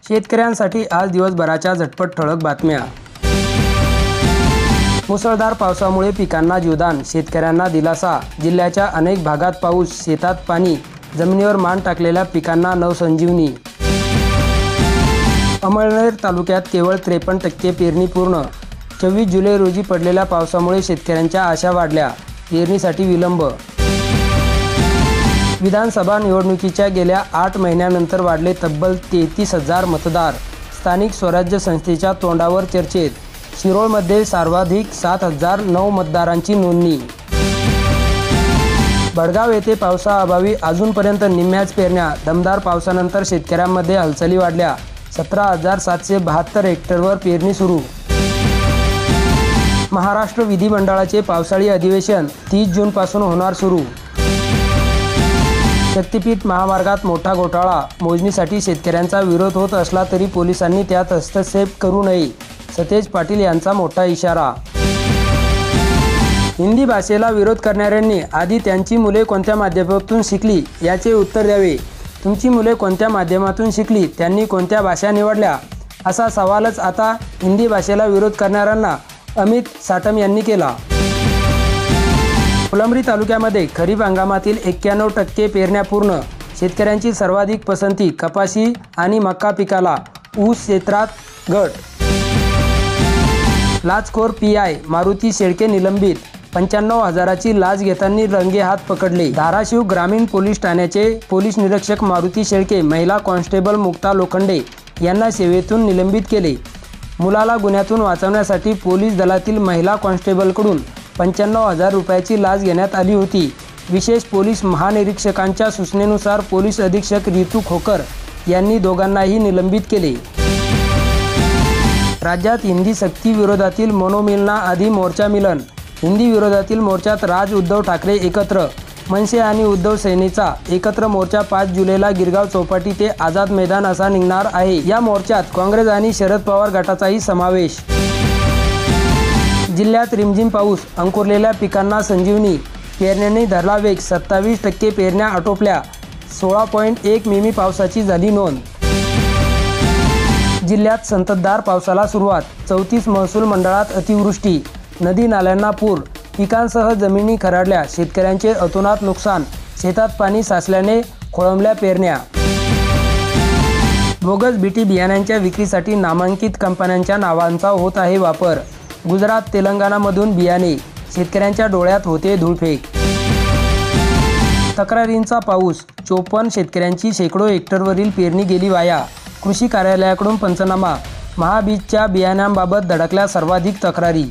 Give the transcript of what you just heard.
शेतकऱ्यांसाठी आज दिवसभराच्या झटपट ठळक बातम्या। मुसळधार पावसामुळे पिकांना जीवदान, शेतकऱ्यांना दिलासा। जिल्ह्याच्या अनेक भागात पाऊस, शेतात पाणी, जमिनीवर मान टाकलेल्या पिकांना नवसंजीवनी। अमळनेर तालुक्यात केवळ 53% पेरणी पूर्ण। 24 जुलै रोजी पडलेल्या पावसामुळे शेतकऱ्यांच्या आशा वाढल्या, पेरणीसाठी विलंब। विधानसभा निवडणुकीच्या गेल्या 8 महिन्यानंतर वाढले तब्बल 33,000 मतदार। स्थानिक स्वराज्य संस्थेच्या तोंडावर चर्चेत। शिरोळमध्ये सर्वाधिक 7,009 मतदारांची नोंदणी। बडगाव येथे पावसाअभावी अजूनपर्यंत निम्म्याच पेरण्या। दमदार पावसानंतर शेतकऱ्यांमध्ये हालचाली वाढल्या। 17,772 हेक्टरवर पेरणी सुरू। महाराष्ट्र विधिमंडळाचे पावसाळी अधिवेशन 30 जूनपासून होणार सुरू। शक्तीपीठ महामार्गात मोठा घोटाळा, मोजणीसाठी शेतकऱ्यांचा विरोध होत असला तरी पोलिसांनी त्यात हस्तक्षेप करू नये, सतेज पाटील यांचा मोठा इशारा। हिंदी भाषेला विरोध करणाऱ्यांनी आधी त्यांची मुले कोणत्या माध्यमातून शिकली याचे उत्तर द्यावे। तुमची मुले कोणत्या माध्यमातून शिकली, त्यांनी कोणत्या भाषा निवडल्या, असा सवालच आता हिंदी भाषेला विरोध करणाऱ्यांना अमित साटम यांनी केला। फुलंब्री तालुक्यामध्ये खरीप हंगामातील 91% पेरण्या पूर्ण। शेतकऱ्यांची सर्वाधिक पसंती कपाशी आणि मका पिकाला। ऊस क्षेत्रात घट। लाचखोर PI मारुती शेळके निलंबित। 95,000ची लाच घेताना रंगेहात पकडले। धाराशिव ग्रामीण पोलीस ठाण्याचे पोलीस निरीक्षक मारुती शेळके, महिला कॉन्स्टेबल मुक्ता लोखंडे यांना सेवेतून निलंबित केले। मुलाला गुन्ह्यातून वाचवण्यासाठी पोलीस दलातील महिला कॉन्स्टेबलकडून 95,000 रुपयाची लाच घेण्यात आली होती। विशेष पोलीस महानिरीक्षकांच्या सूचनेनुसार पोलीस अधीक्षक रितू खोकर यांनी दोघांनाही निलंबित केले। राज्यात हिंदी सक्ती विरोधातील मनोमिलनाआधी मोर्चा मिलन। हिंदी विरोधातील मोर्चात राज उद्धव ठाकरे एकत्र। मनसे आणि उद्धव सेनेचा एकत्र मोर्चा 5 जुलैला गिरगाव चौपाटी ते आझाद मैदान असा निघणार आहे। या मोर्चात काँग्रेस आणि शरद पवार गटाचाही समावेश। जिल्ह्यात रिमझिम पाऊस, अंकुरलेल्या पिकांना संजीवनी। पेरण्यांनी धरला वेग, 27% पेरण्या आटोपल्या। 16.1 मिमी पावसाची झाली नोंद। जिल्ह्यात संततधार पावसाला सुरुवात। 34 महसूल मंडळात अतिवृष्टी। नदी नाल्यांना पूर, पिकांसह जमिनी खराडल्या। शेतकऱ्यांचे अतोनात नुकसान, शेतात पाणी साचल्याने खोळंबल्या पेरण्या। बोगस बीटी बियाण्यांच्या विक्रीसाठी नामांकित कंपन्यांच्या नावांचा होत आहे वापर। गुजरात, तेलंगणामधून बियाणे, शेतकऱ्यांच्या डोळ्यात होते धूळफेक। तक्रारींचा पाऊस, 54 शेतकऱ्यांची शेकडो हेक्टरवरील पेरणी गेली वाया। कृषी कार्यालयाकडून पंचनामा, महाबीजच्या बियाण्यांबाबत धडकल्या सर्वाधिक तक्रारी।